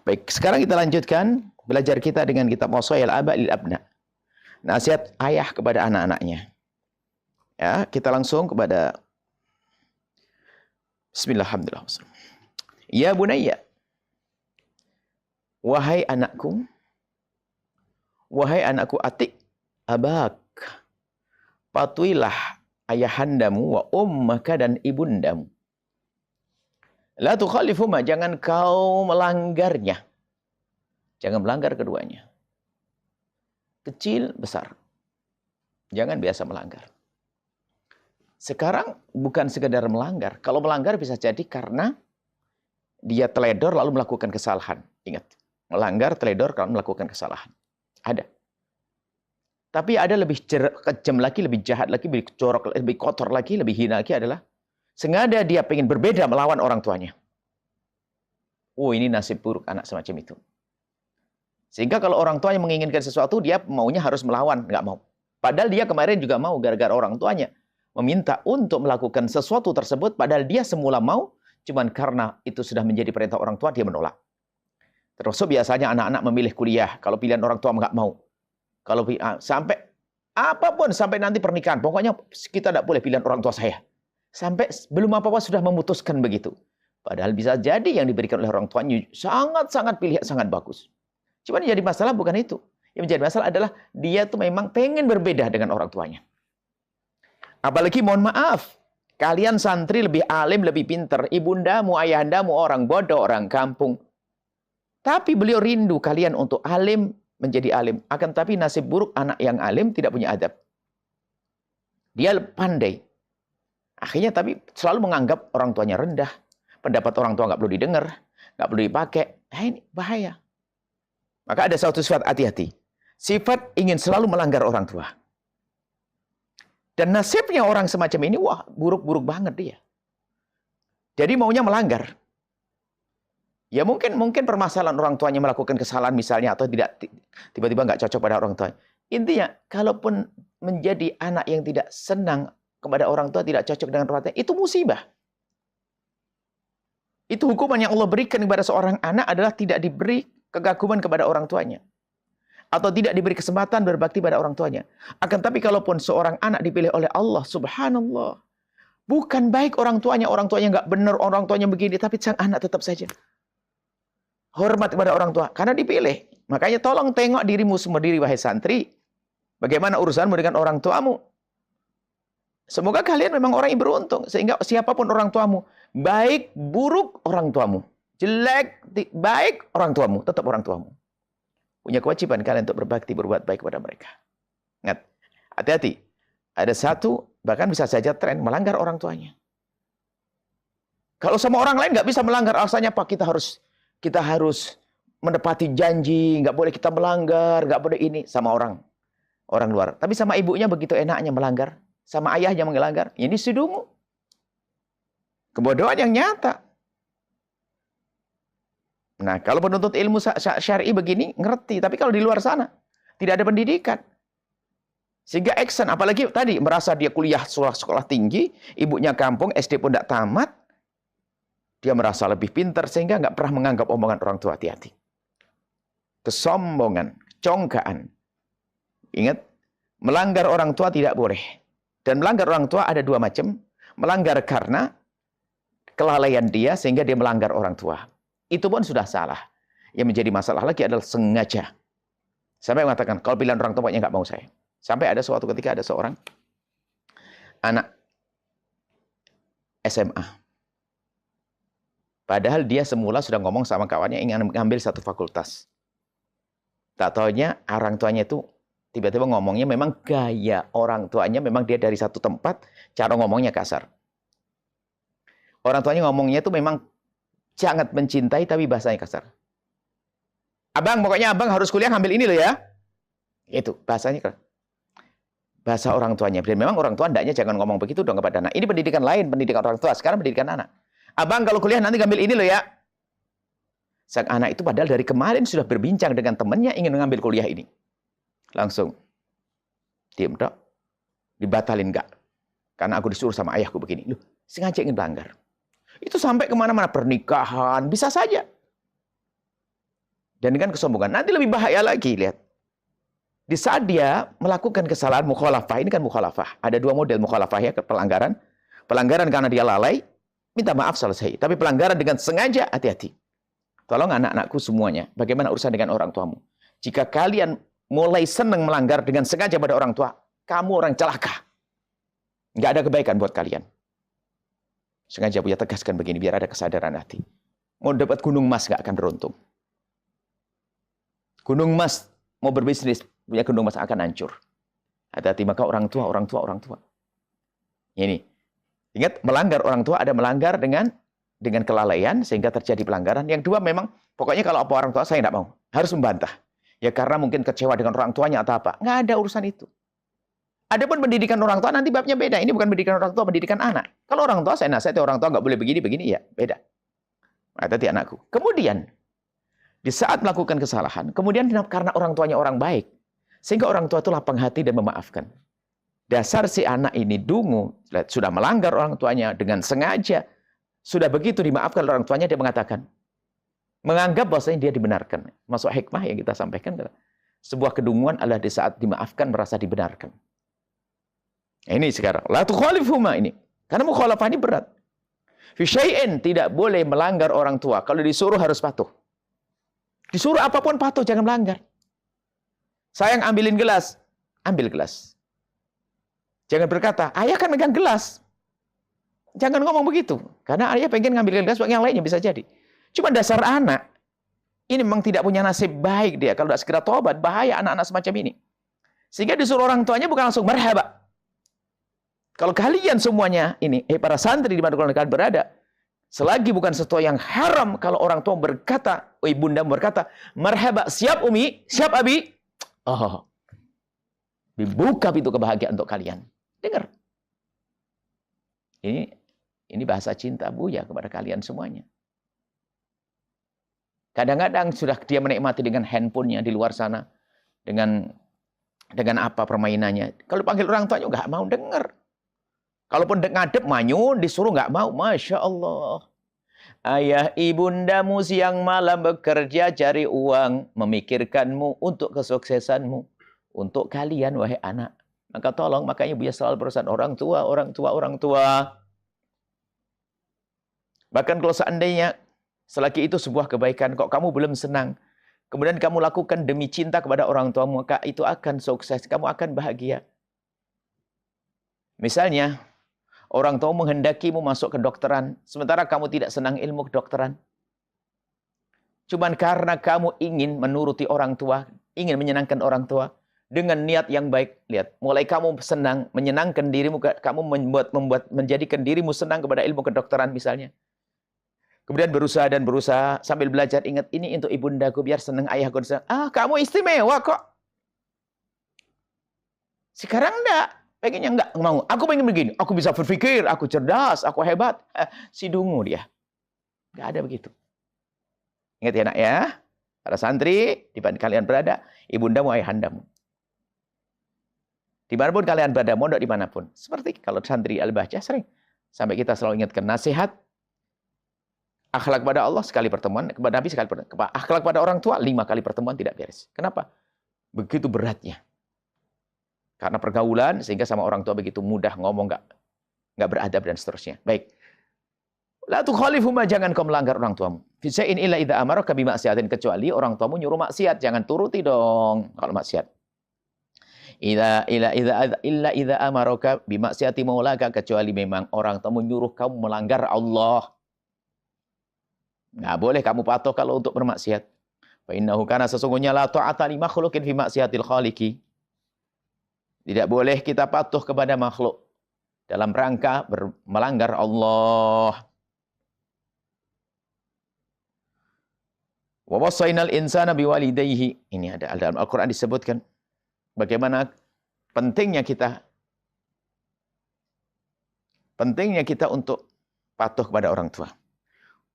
Baik, sekarang kita lanjutkan belajar kita dengan kitab Wasail Aba lil Abna. Nasihat ayah kepada anak-anaknya. Ya, kita langsung kepada Bismillahirrahmanirrahim. Ya bunayya, wahai anakku atik abak, patuhilah ayahandamu wa ummaka dan ibundamu. La tukhalifuma, jangan kau melanggarnya. Jangan melanggar keduanya. Kecil, besar. Jangan biasa melanggar. Sekarang bukan sekedar melanggar. Kalau melanggar bisa jadi karena dia teledor lalu melakukan kesalahan. Ingat, melanggar, teledor kalau melakukan kesalahan. Ada. Tapi ada lebih kejam lagi, lebih jahat lagi, lebih corok, lebih kotor lagi, lebih hina lagi adalah sengaja dia ingin berbeda melawan orang tuanya. Oh, ini nasib buruk anak semacam itu. Sehingga kalau orang tuanya menginginkan sesuatu, dia maunya harus melawan, nggak mau. Padahal dia kemarin juga mau, gara-gara orang tuanya meminta untuk melakukan sesuatu tersebut, padahal dia semula mau, cuman karena itu sudah menjadi perintah orang tua, dia menolak. Termasuk biasanya anak-anak memilih kuliah, kalau pilihan orang tua nggak mau. Kalau sampai apapun, sampai nanti pernikahan, pokoknya kita tidak boleh pilihan orang tua saya. Sampai belum apa-apa sudah memutuskan begitu. Padahal bisa jadi yang diberikan oleh orang tuanya sangat-sangat pilihan sangat bagus. Cuma yang jadi masalah bukan itu. Yang menjadi masalah adalah dia tuh memang pengen berbeda dengan orang tuanya. Apalagi mohon maaf, kalian santri lebih alim, lebih pinter. Ibundamu, ayahandamu orang bodoh, orang kampung. Tapi beliau rindu kalian untuk alim, menjadi alim. Akan tapi nasib buruk anak yang alim tidak punya adab. Dia pandai. Akhirnya tapi selalu menganggap orang tuanya rendah. Pendapat orang tua nggak perlu didengar, nggak perlu dipakai. Nah, ini bahaya. Maka ada suatu sifat hati-hati. Sifat ingin selalu melanggar orang tua. Dan nasibnya orang semacam ini, wah buruk-buruk banget dia. Jadi maunya melanggar. Ya mungkin permasalahan orang tuanya melakukan kesalahan misalnya, atau tidak tiba-tiba nggak cocok pada orang tua. Intinya, kalaupun menjadi anak yang tidak senang kepada orang tua, tidak cocok dengan orang tua, itu musibah. Itu hukuman yang Allah berikan kepada seorang anak adalah tidak diberi kekaguman kepada orang tuanya. Atau tidak diberi kesempatan berbakti pada orang tuanya. Akan tapi kalaupun seorang anak dipilih oleh Allah, subhanallah. Bukan baik orang tuanya nggak benar, orang tuanya begini, tapi sang anak tetap saja hormat kepada orang tua. Karena dipilih. Makanya tolong tengok dirimu sendiri, wahai santri. Bagaimana urusanmu dengan orang tuamu. Semoga kalian memang orang yang beruntung. Sehingga siapapun orang tuamu, baik, buruk orang tuamu. Jelek, baik orang tuamu, tetap orang tuamu. Punya kewajiban kalian untuk berbakti, berbuat baik kepada mereka. Ingat, hati-hati. Ada satu, bahkan bisa saja tren melanggar orang tuanya. Kalau sama orang lain nggak bisa melanggar, alasannya apa? Kita harus menepati janji, nggak boleh kita melanggar, nggak boleh ini sama orang luar. Tapi sama ibunya begitu enaknya melanggar, sama ayahnya melanggar, ini sidungu. Kebodohan yang nyata. Nah, kalau penuntut ilmu syar'i begini, ngerti. Tapi kalau di luar sana, tidak ada pendidikan. Sehingga action, apalagi tadi, merasa dia kuliah sekolah tinggi, ibunya kampung, SD pun tidak tamat, dia merasa lebih pintar, sehingga nggak pernah menganggap omongan orang tua. Hati-hati. Kesombongan, congkaan. Ingat, melanggar orang tua tidak boleh. Dan melanggar orang tua ada dua macam. Melanggar karena kelalaian dia, sehingga dia melanggar orang tua. Itu pun sudah salah. Yang menjadi masalah lagi adalah sengaja. Sampai mengatakan, kalau pilihan orang tuanya nggak mau saya. Sampai ada suatu ketika ada seorang anak SMA. Padahal dia semula sudah ngomong sama kawannya ingin mengambil satu fakultas. Tak taunya orang tuanya itu tiba-tiba ngomongnya memang gaya orang tuanya, memang dia dari satu tempat, cara ngomongnya kasar. Orang tuanya ngomongnya itu memang sangat mencintai tapi bahasanya kasar. Abang, pokoknya abang harus kuliah ngambil ini loh ya. Itu bahasanya kasar. Bahasa orang tuanya. Dan memang orang tua hendaknya jangan ngomong begitu dong kepada anak. Ini pendidikan lain, pendidikan orang tua. Sekarang pendidikan anak. Abang kalau kuliah nanti ngambil ini loh ya. Sang anak itu padahal dari kemarin sudah berbincang dengan temannya ingin mengambil kuliah ini. Langsung. Diam dok. Dibatalin enggak. Karena aku disuruh sama ayahku begini. Loh, sengaja ingin melanggar. Itu sampai kemana-mana. Pernikahan. Bisa saja. Dan dengan kesombongan. Nanti lebih bahaya lagi, lihat. Di saat dia melakukan kesalahan mukhalafah, ini kan mukhalafah. Ada dua model mukhalafah ya, pelanggaran. Pelanggaran karena dia lalai, minta maaf selesai. Tapi pelanggaran dengan sengaja, hati-hati. Tolong anak-anakku semuanya, bagaimana urusan dengan orang tuamu. Jika kalian mulai senang melanggar dengan sengaja pada orang tua, kamu orang celaka. Nggak ada kebaikan buat kalian. Sengaja Buya tegaskan begini, biar ada kesadaran hati. Mau dapat gunung emas, nggak akan beruntung. Gunung emas, mau berbisnis, punya gunung emas akan hancur. Hati-hati, maka orang tua. Ini. Ingat, melanggar orang tua ada melanggar dengan kelalaian sehingga terjadi pelanggaran. Yang dua memang, pokoknya kalau apa orang tua saya tidak mau. Harus membantah. Ya karena mungkin kecewa dengan orang tuanya atau apa. Nggak ada urusan itu. Adapun pendidikan orang tua nanti babnya beda. Ini bukan pendidikan orang tua, pendidikan anak. Kalau orang tua, saya nasihati orang tua nggak boleh begini, ya beda. Hati-hati anakku. Kemudian, di saat melakukan kesalahan, kemudian karena orang tuanya orang baik, sehingga orang tua itu lapang hati dan memaafkan. Dasar si anak ini dungu, sudah melanggar orang tuanya dengan sengaja, sudah begitu dimaafkan orang tuanya, dia mengatakan, menganggap bahwasanya dia dibenarkan. Masuk hikmah yang kita sampaikan, sebuah kedunguan adalah di saat dimaafkan merasa dibenarkan. Ini sekarang, la tukhalifhuma ini. Karena mukhalafah ini berat. Fi syai'in, tidak boleh melanggar orang tua. Kalau disuruh harus patuh. Disuruh apapun patuh, jangan melanggar. Sayang ambilin gelas, ambil gelas. Jangan berkata, ayah kan megang gelas. Jangan ngomong begitu. Karena ayah pengen ngambil gelas, yang lainnya bisa jadi. Cuma dasar anak, ini memang tidak punya nasib baik dia. Kalau tidak segera tobat, bahaya anak-anak semacam ini. Sehingga disuruh orang tuanya bukan langsung marhaba. Kalau kalian semuanya ini, para santri di mana kalian berada, selagi bukan sesuatu yang haram, kalau orang tua berkata, ibunda berkata, marhaba, siap umi, siap abi. Oh, dibuka pintu kebahagiaan untuk kalian. Dengar. Ini bahasa cinta Buya kepada kalian semuanya. Kadang-kadang sudah dia menikmati dengan handphonenya di luar sana, dengan apa permainannya. Kalau panggil orang tuanya nggak mau dengar. Kalaupun ngadep manyun, disuruh nggak mau. Masya Allah. Ayah ibundamu siang malam bekerja cari uang, memikirkanmu untuk kesuksesanmu. Untuk kalian, wahai anak. Maka tolong, makanya Buya selalu berurusan orang tua. Bahkan kalau seandainya, selagi itu sebuah kebaikan, kok kamu belum senang. Kemudian kamu lakukan demi cinta kepada orang tuamu, maka itu akan sukses. Kamu akan bahagia. Misalnya, orang tua menghendakimu masuk kedokteran, sementara kamu tidak senang ilmu kedokteran. Cuman karena kamu ingin menuruti orang tua, ingin menyenangkan orang tua, dengan niat yang baik. Lihat, mulai kamu senang, menyenangkan dirimu, kamu menjadikan dirimu senang kepada ilmu kedokteran misalnya. Kemudian berusaha sambil belajar, ingat ini untuk ibundaku, biar senang ayahku. Kamu istimewa kok. Sekarang enggak. Pengennya enggak mau. Aku pengen begini. Aku bisa berpikir. Aku cerdas. Aku hebat. Si dungu dia. Enggak ada begitu. Ingat ya nak ya. Para santri, di mana kalian berada, ibundamu, ayahandamu. Dimanapun kalian berada, mondok dimanapun. Seperti kalau santri Al-Bahjah sering. Sampai kita selalu ingatkan nasihat. Akhlak pada Allah sekali pertemuan. Kepada Nabi sekali pertemuan. Akhlak pada orang tua 5 kali pertemuan tidak beres. Kenapa? Begitu beratnya. Karena pergaulan, sehingga sama orang tua begitu mudah ngomong, nggak beradab dan seterusnya. Baik. La tukhalifhuma, jangan kau melanggar orang tuamu. Fi syai'in illa idza amaraka bimaksiatin, kecuali orang tuamu nyuruh maksiat, jangan turuti dong kalau maksiat. Illa idza amaraka bimaksiati maulaka, kecuali memang orang tuamu nyuruh kamu melanggar Allah. Nggak boleh kamu patuh kalau untuk bermaksiat. Fa innahu kana, sesungguhnya la ta'ata li makhluqin fi maksiatil khaliqi. Tidak boleh kita patuh kepada makhluk dalam rangka melanggar Allah. Wa wassaynal insana biwalidayhi. Ini ada dalam Al-Qur'an disebutkan bagaimana pentingnya kita untuk patuh kepada orang tua.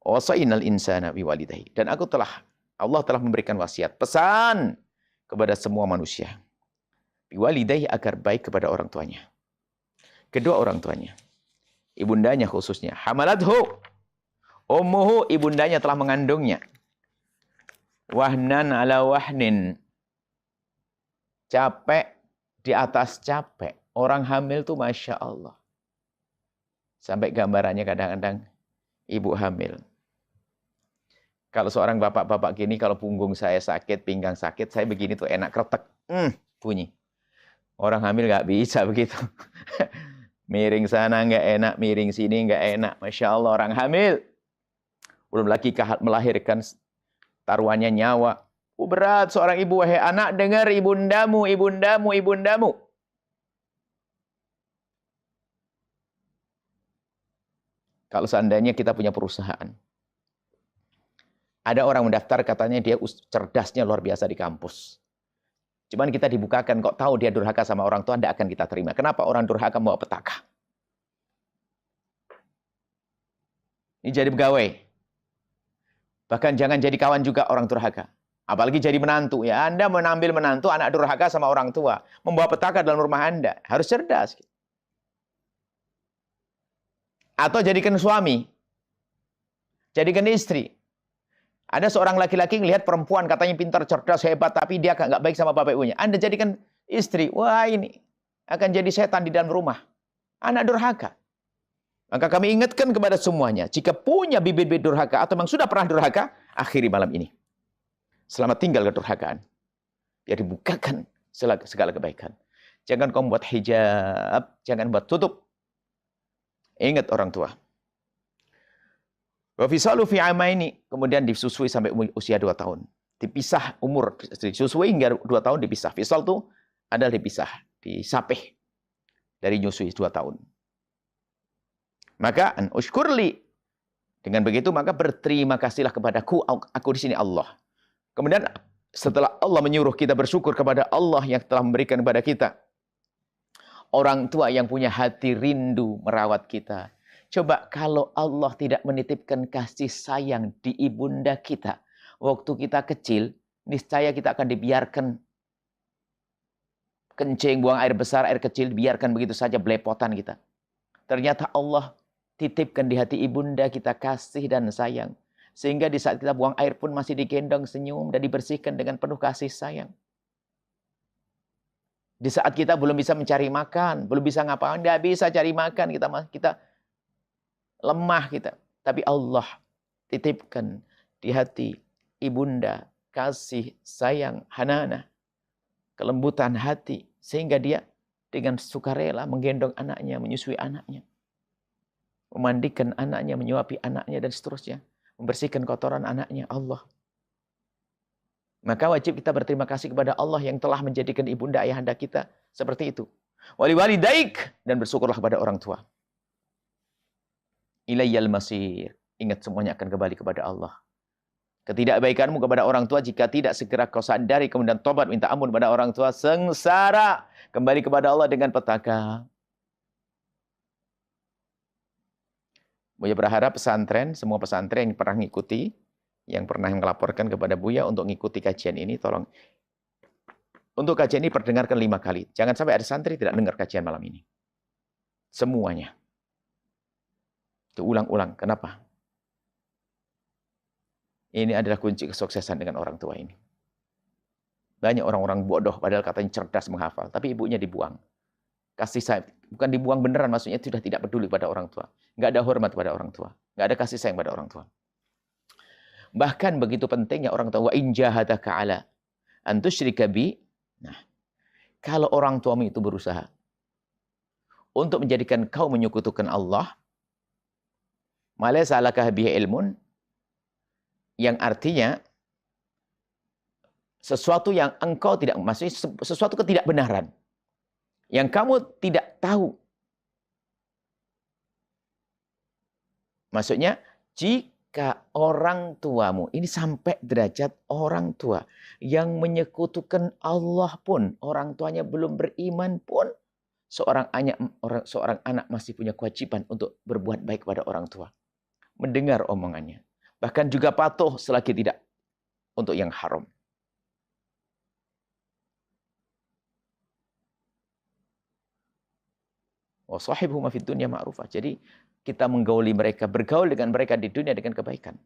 Wassaynal insana biwalidayhi. Dan Allah telah memberikan wasiat, pesan kepada semua manusia. Biwalidayhi, agar baik kepada orang tuanya. Kedua orang tuanya. Ibundanya khususnya. Hamalathu ummuhu, ibundanya telah mengandungnya. Wahnan ala wahnin. Capek di atas capek. Orang hamil tuh Masya Allah. Sampai gambarannya kadang-kadang ibu hamil. Kalau seorang bapak-bapak gini, kalau punggung saya sakit, pinggang sakit, saya begini tuh enak kretek. Bunyi. Orang hamil nggak bisa begitu. Miring sana nggak enak, miring sini nggak enak. Masya Allah orang hamil. Belum lagi melahirkan taruhannya nyawa. Berat seorang ibu, wahai anak, dengar ibundamu, ibundamu, ibundamu. Kalau seandainya kita punya perusahaan. Ada orang mendaftar katanya dia cerdasnya luar biasa di kampus. Cuman kita dibukakan, kok tahu dia durhaka sama orang tua, tidak akan kita terima. Kenapa orang durhaka bawa petaka? Ini jadi pegawai. Bahkan jangan jadi kawan juga orang durhaka. Apalagi jadi menantu. Ya, Anda menambil menantu, anak durhaka sama orang tua. Membawa petaka dalam rumah Anda. Harus cerdas. Atau jadikan suami. Jadikan istri. Ada seorang laki-laki melihat perempuan katanya pintar, cerdas, hebat, tapi dia nggak baik sama bapak ibunya. Anda jadikan istri, wah ini akan jadi setan di dalam rumah. Anak durhaka. Maka kami ingatkan kepada semuanya, jika punya bibit-bibit durhaka atau memang sudah pernah durhaka, akhiri malam ini. Selamat tinggal kedurhakaan. Biar dibukakan segala kebaikan. Jangan kau buat hijab, jangan buat tutup. Ingat orang tua. Wa fisalu fi amaini, kemudian disusui sampai usia 2 tahun. Dipisah umur, disusui hingga 2 tahun dipisah. Fisal itu adalah dipisah, disapih dari nyusui 2 tahun. Maka an ushkurli, dengan begitu maka berterima kasihlah kepadaku, aku di sini Allah. Kemudian setelah Allah menyuruh kita bersyukur kepada Allah yang telah memberikan kepada kita orang tua yang punya hati rindu merawat kita. Coba kalau Allah tidak menitipkan kasih sayang di ibunda kita. Waktu kita kecil, niscaya kita akan dibiarkan kencing, buang air besar, air kecil, biarkan begitu saja belepotan kita. Ternyata Allah titipkan di hati ibunda kita kasih dan sayang. Sehingga di saat kita buang air pun masih digendong senyum dan dibersihkan dengan penuh kasih sayang. Di saat kita belum bisa mencari makan, belum bisa ngapain, tidak bisa cari makan, kita lemah kita. Tapi Allah titipkan di hati ibunda kasih sayang Hanana, kelembutan hati, sehingga dia dengan sukarela menggendong anaknya, menyusui anaknya, memandikan anaknya, menyuapi anaknya, dan seterusnya, membersihkan kotoran anaknya. Allah. Maka wajib kita berterima kasih kepada Allah yang telah menjadikan ibunda ayahanda kita seperti itu. Wali walidaik, dan bersyukurlah kepada orang tua. Ilayyal masir. Ingat semuanya akan kembali kepada Allah. Ketidakbaikanmu kepada orang tua jika tidak segera kau sadari kemudian tobat minta ampun kepada orang tua, sengsara. Kembali kepada Allah dengan petaka. Buya berharap pesantren, semua pesantren yang pernah mengikuti, yang pernah melaporkan kepada Buya untuk mengikuti kajian ini, tolong. Untuk kajian ini perdengarkan 5 kali. Jangan sampai ada santri tidak dengar kajian malam ini. Semuanya. Ulang-ulang. Kenapa? Ini adalah kunci kesuksesan dengan orang tua ini. Banyak orang-orang bodoh padahal katanya cerdas menghafal, tapi ibunya dibuang. Kasih sayang, bukan dibuang beneran, maksudnya sudah tidak peduli pada orang tua. Nggak ada hormat pada orang tua. Nggak ada kasih sayang pada orang tua. Bahkan begitu pentingnya orang tua. Wa in jahadaka ala an tusyrika bi. Nah, kalau orang tuamu itu berusaha untuk menjadikan kau menyekutukan Allah, malaysa laka bihi ilmun, yang artinya sesuatu yang engkau tidak, maksudnya sesuatu ketidakbenaran yang kamu tidak tahu. Maksudnya jika orang tuamu, ini sampai derajat orang tua yang menyekutukan Allah pun, orang tuanya belum beriman pun, seorang anak masih punya kewajiban untuk berbuat baik kepada orang tua. Mendengar omongannya. Bahkan juga patuh selagi tidak untuk yang haram. Wa sahibhuma fid dunya ma'rufah. Jadi kita menggauli mereka, bergaul dengan mereka di dunia dengan kebaikan.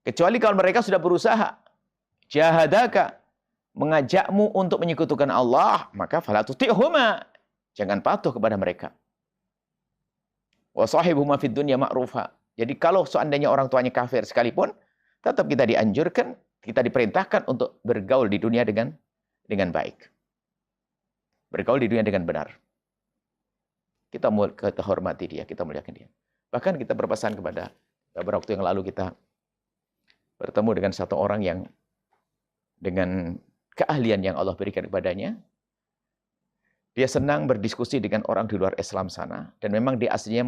Kecuali kalau mereka sudah berusaha. Jahadaka. Mengajakmu untuk menyekutukan Allah. Maka fala tuti'huma. Jangan patuh kepada mereka. Wa sahibuhuma fid dunya ma'rufa. Jadi kalau seandainya orang tuanya kafir sekalipun, tetap kita dianjurkan, kita diperintahkan untuk bergaul di dunia dengan baik. Bergaul di dunia dengan benar. Kita hormati dia, kita muliakan dia. Bahkan kita berpesan kepada, beberapa waktu yang lalu kita bertemu dengan satu orang yang dengan keahlian yang Allah berikan kepadanya, dia senang berdiskusi dengan orang di luar Islam sana. Dan memang dia aslinya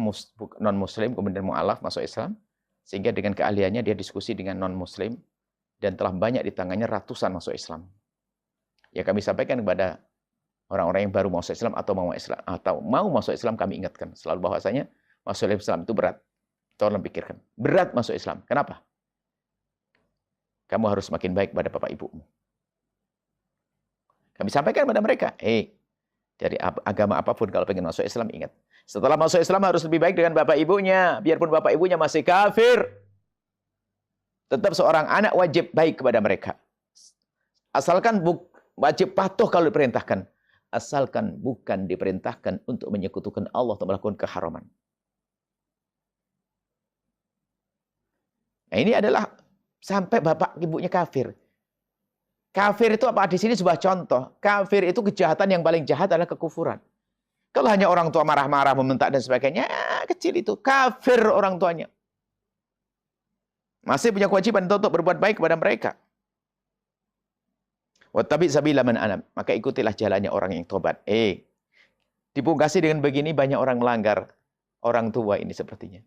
non-Muslim, kemudian mu'alaf masuk Islam. Sehingga dengan keahliannya dia diskusi dengan non-Muslim. Dan telah banyak di tangannya ratusan masuk Islam. Ya kami sampaikan kepada orang-orang yang baru masuk Islam atau mau masuk Islam, kami ingatkan selalu bahwasanya masuk Islam itu berat. Tolong pikirkan. Berat masuk Islam. Kenapa? Kamu harus semakin baik pada bapak ibumu. Kami sampaikan kepada mereka, dari agama apapun kalau pengen masuk Islam, ingat. Setelah masuk Islam harus lebih baik dengan bapak ibunya. Biarpun bapak ibunya masih kafir. Tetap seorang anak wajib baik kepada mereka. Asalkan wajib patuh kalau diperintahkan. Asalkan bukan diperintahkan untuk menyekutukan Allah atau melakukan keharaman. Nah ini adalah sampai bapak ibunya kafir. Kafir itu apa? Di sini sebuah contoh. Kafir itu kejahatan yang paling jahat adalah kekufuran. Kalau hanya orang tua marah-marah, membentak dan sebagainya, kecil itu. Kafir orang tuanya. Masih punya kewajiban untuk berbuat baik kepada mereka. Wattabi' sabila man anab. Maka ikutilah jalannya orang yang tobat. Dipungkasi dengan begini banyak orang melanggar orang tua ini sepertinya.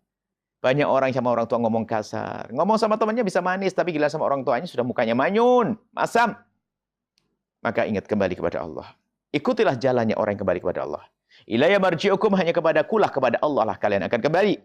Banyak orang sama orang tua ngomong kasar. Ngomong sama temannya bisa manis, tapi gila sama orang tuanya sudah mukanya manyun, masam. Maka ingat kembali kepada Allah. Ikutilah jalannya orang yang kembali kepada Allah. Ilayya marji'ukum, hanya kepadakulah, kepada Allah lah kalian akan kembali.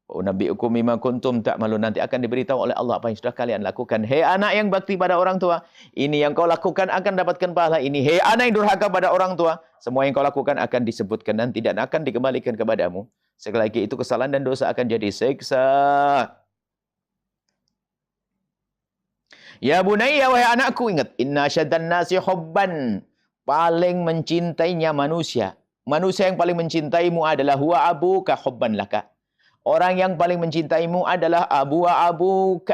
Wa unabbi'ukum bima kuntum ta'malun, nanti akan diberitahu oleh Allah apa yang sudah kalian lakukan. Hei anak yang bakti pada orang tua, ini yang kau lakukan akan dapatkan pahala ini. Hei anak yang durhaka pada orang tua, semua yang kau lakukan akan disebutkan dan tidak akan dikembalikan kepadamu. Sekali lagi itu kesalahan dan dosa akan jadi siksa. Ya bunayya, wahai anakku, ingat, inna syaddan nasi hubban, paling mencintainya manusia. Manusia yang paling mencintaimu adalah huwa abuka hubban laka. Orang yang paling mencintaimu adalah abuka.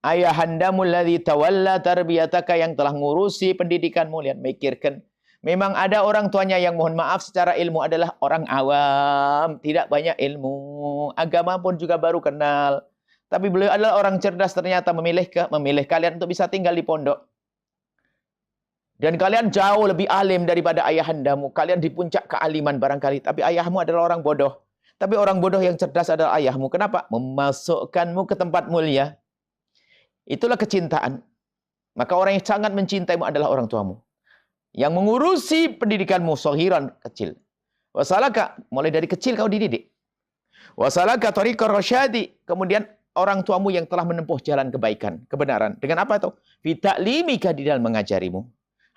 Ayahandamu alladhi tawalla tarbiyataka, yang telah ngurusi pendidikanmu. Lihat, mikirkan. Memang ada orang tuanya yang mohon maaf secara ilmu adalah orang awam. Tidak banyak ilmu. Agama pun juga baru kenal. Tapi beliau adalah orang cerdas, ternyata memilih kalian untuk bisa tinggal di pondok. Dan kalian jauh lebih alim daripada ayahandamu. Kalian di puncak kealiman barangkali. Tapi ayahmu adalah orang bodoh. Tapi orang bodoh yang cerdas adalah ayahmu. Kenapa? Memasukkanmu ke tempat mulia. Itulah kecintaan. Maka orang yang sangat mencintaimu adalah orang tuamu. Yang mengurusi pendidikanmu sohiran, kecil. Wasalaka, mulai dari kecil kau dididik. Wasalaka tariqar rasyadi, kemudian orang tuamu yang telah menempuh jalan kebaikan, kebenaran. Dengan apa itu? Fita'limika, di dalam mengajarimu.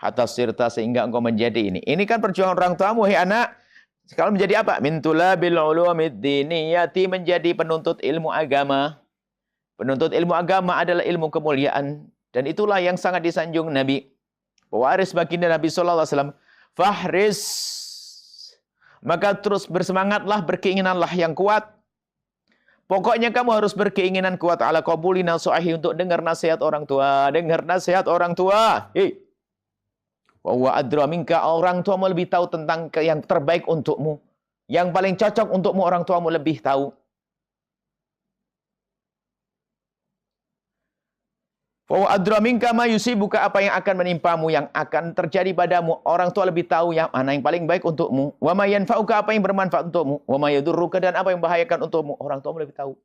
Hatta sirta, sehingga engkau menjadi ini. Ini kan perjuangan orang tuamu, hei anak. Sekarang menjadi apa? Min tulabil ulumid diniyati, menjadi penuntut ilmu agama. Penuntut ilmu agama adalah ilmu kemuliaan. Dan itulah yang sangat disanjung Nabi. Pewaris baginda Nabi SAW. Fahris. Maka terus bersemangatlah, berkeinginanlah yang kuat. Pokoknya kamu harus berkeinginan kuat ala qabuli nasihi, untuk dengar nasihat orang tua. Dengar nasihat orang tua. Wa huwa adra minka, orang tuamu lebih tahu tentang yang terbaik untukmu. Yang paling cocok untukmu orang tuamu lebih tahu. Wa adra minka ma yusibuka, apa yang akan menimpamu, yang akan terjadi padamu. Orang tua lebih tahu yang mana yang paling baik untukmu. Wa ma yanfa'uka, apa yang bermanfaat untukmu. Wa ma yadurruka, dan apa yang membahayakan untukmu. Orang tuamu lebih tahu.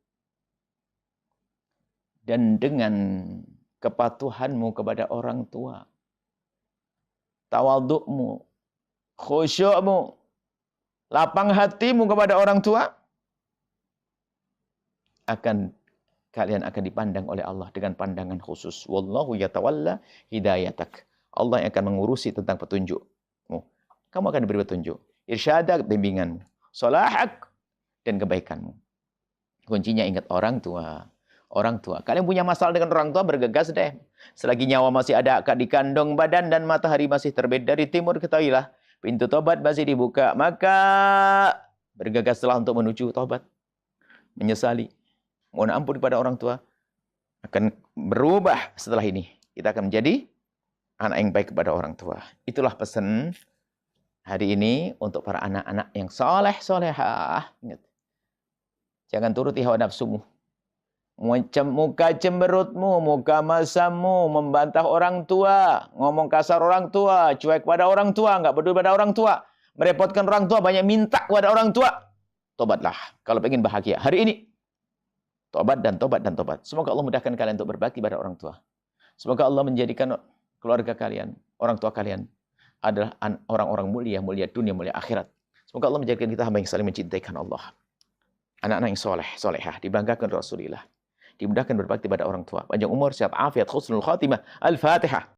Dan dengan kepatuhanmu kepada orang tua, tawadukmu, khusyukmu, lapang hatimu kepada orang tua, kalian akan dipandang oleh Allah dengan pandangan khusus. Wallahu yatawalla hidayatak. Allah yang akan mengurusi tentang petunjukmu. Kamu akan diberi petunjuk. Irsyadak, bimbinganmu. Salahak, dan kebaikanmu. Kuncinya ingat orang tua. orang tua. Kalian punya masalah dengan orang tua, bergegas deh. Selagi nyawa masih ada akad di kandung badan dan matahari masih terbit dari timur, ketahuilah pintu tobat masih dibuka. Maka bergegaslah untuk menuju tobat. Menyesali. Mohon ampun kepada orang tua. Akan berubah setelah ini. Kita akan menjadi anak yang baik kepada orang tua. Itulah pesan hari ini untuk para anak-anak yang soleh-solehah. Ingat. Jangan turuti hawa nafsumu. Muka cemberutmu, muka masammu, membantah orang tua, ngomong kasar orang tua, cuek pada orang tua, nggak peduli pada orang tua, merepotkan orang tua, banyak minta kepada orang tua. Tobatlah kalau ingin bahagia hari ini. Tobat dan tobat dan tobat. Semoga Allah mudahkan kalian untuk berbakti pada orang tua. Semoga Allah menjadikan keluarga kalian, orang tua kalian adalah orang-orang mulia, mulia dunia, mulia akhirat. Semoga Allah menjadikan kita hamba yang saling mencintaikan Allah. Anak-anak yang soleh, solehah, dibanggakan Rasulullah. Dimudahkan berbakti pada orang tua. Panjang umur, sehat afiat, husnul khatimah. Al-Fatihah.